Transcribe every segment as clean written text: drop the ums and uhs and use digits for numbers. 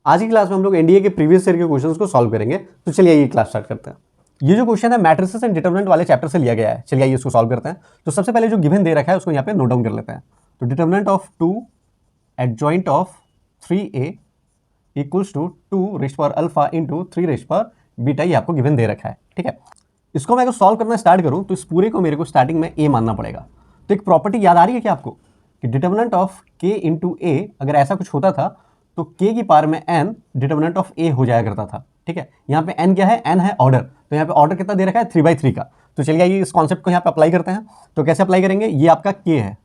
आज की क्लास में हम लोग एनडीए के प्रीवियस ईयर के क्वेश्चंस को सॉल्व करेंगे। तो चलिए ये क्लास स्टार्ट करते हैं। ये जो क्वेश्चन है मैट्रिसेस एंड डिटरमिनेंट वाले चैप्टर से लिया गया है। चलिए आइए इसको सॉल्व करते हैं। तो सबसे पहले जो गिवन दे रखा है उसको यहाँ पे नोट डाउन कर लेते हैं। तो determinant of 2 adjoint of 3a equals to 2 raise power alpha into 3 raise power beta, ये आपको गिवन दे रखा है। ठीक है, इसको मैं अगर सॉल्व करना स्टार्ट करूँ तो इस पूरे को मेरे को स्टार्टिंग में a मानना पड़ेगा। तो एक प्रॉपर्टी याद आ रही है क्या आपको कि डिटरमिनेंट ऑफ k इंटू ए, अगर ऐसा कुछ होता था तो k की पावर में n डिटरमिनेंट ऑफ a हो जाया करता था। ठीक है, यहाँ पे n क्या है, n है ऑर्डर। तो यहाँ पे ऑर्डर कितना दे रखा है, 3/3 का। तो चलिए आइए इस कॉन्सेप्ट को यहाँ पे अप्लाई करते हैं। तो कैसे अप्लाई करेंगे, ये आपका k है।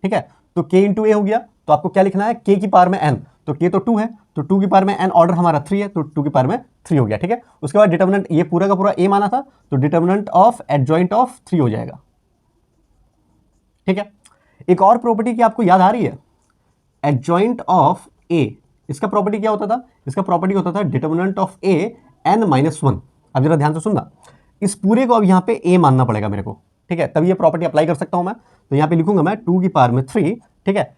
ठीक है, तो k इंटू ए हो गया, तो आपको क्या लिखना है, k की पावर में n। तो k तो 2 है, तो 2 की पावर में n, ऑर्डर हमारा 3 है, तो 2 की पावर में 3 हो गया। ठीक है, उसके बाद डिटरमिनेंट, ये पूरा का पूरा a माना था, तो डिटरमिनेंट ऑफ एडजॉइंट ऑफ 3 हो जाएगा। ठीक है, एक और प्रॉपर्टी की आपको याद आ रही है, एडजॉइंट ऑफ a। इसका प्रॉपर्टी क्या होता था, इसका प्रॉपर्टी होता था डिटरमिनेंट ऑफ a n-1। अब जरा ध्यान से सुनना, इस पूरे को अब यहाँ पे a मानना पड़ेगा मेरे को। ठीक है, तब ये प्रॉपर्टी अप्लाई कर सकता हूं मैं। तो यहाँ पे लिखूंगा मैं 2 की पावर में 3। ठीक है,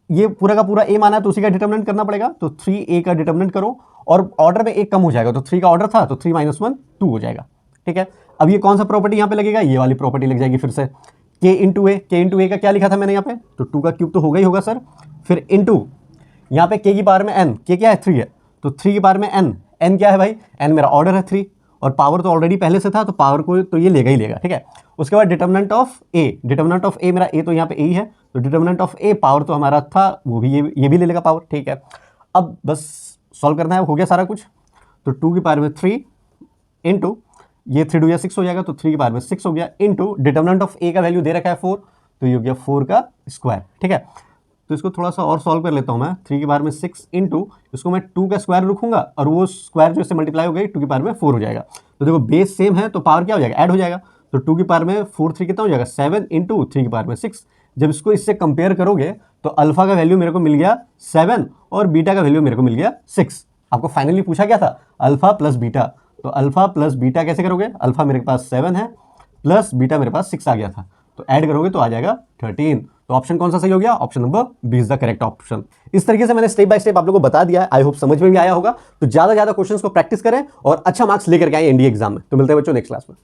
ये पूरा का पूरा a माना है तो उसी का डिटरमिनेंट करना पड़ेगा। तो 3a का डिटरमिनेंट करो और ऑर्डर में एक कम हो जाएगा। तो 3 का ऑर्डर था तो 3-1 2 हो जाएगा। ठीक है, अब ये कौन सा प्रॉपर्टी यहाँ पे लगेगा, ये वाली प्रॉपर्टी लग जाएगी फिर से। k इंटू ए का क्या लिखा था मैंने यहाँ पे, तो 2 का क्यूब तो होगा ही होगा सर। फिर इंटू यहाँ पे k की पावर में n, k क्या है 3 है, तो 3 की पावर में n क्या है भाई, n मेरा ऑर्डर है 3 और पावर तो ऑलरेडी पहले से था तो पावर को तो ये लेगा ही लेगा। ठीक है, उसके बाद determinant of a, determinant of a मेरा a तो यहाँ पे a ही है, तो डिटरमिनेंट ऑफ a पावर तो हमारा था वो भी ये भी ले लेगा पावर। ठीक है, अब बस सॉल्व करना है, हो गया सारा कुछ। तो 2 की पावर में 3 इंटू ये 3 2 या 6 हो जाएगा, तो 3 की पावर में 6 हो गया, इंटू डिटरमिनेंट ऑफ a का वैल्यू दे रखा है 4, तो ये हो गया 4 का स्क्वायर। ठीक है, तो इसको थोड़ा सा और सॉल्व कर लेता हूं मैं। 3 की पावर में 6 इंटू, इसको मैं 2 का स्क्वायर रखूंगा और वो स्क्वायर जो इससे मल्टीप्लाई हो गई 2 की पावर में 4 हो जाएगा। तो देखो बेस सेम है तो पावर क्या हो जाएगा, ऐड हो जाएगा। तो 2 की पावर में 4 3 कितना हो जाएगा, 7 इंटू 3 की पावर में 6। जब इसको इससे कंपेयर करोगे तो अल्फा का वैल्यू मेरे को मिल गया 7 और बीटा का वैल्यू मेरे को मिल गया 6। आपको फाइनली पूछा क्या था, अल्फा प्लस बीटा। तो अल्फा प्लस बीटा कैसे करोगे, अल्फा मेरे पास 7 है प्लस बीटा मेरे पास 6 आ गया था, तो ऐड करोगे तो आ जाएगा 13। तो ऑप्शन कौन सा सही हो गया, option number B is the correct option. इस तरीके से मैंने स्टेप बाय स्टेप आप लोगों को बता दिया है। आई होप समझ में भी आया होगा। तो ज्यादा क्वेश्चंस को प्रैक्टिस करें और अच्छा मार्क्स लेकर के आए एनडीए एग्जाम में। तो मिलते हैं बच्चों नेक्स्ट क्लास में।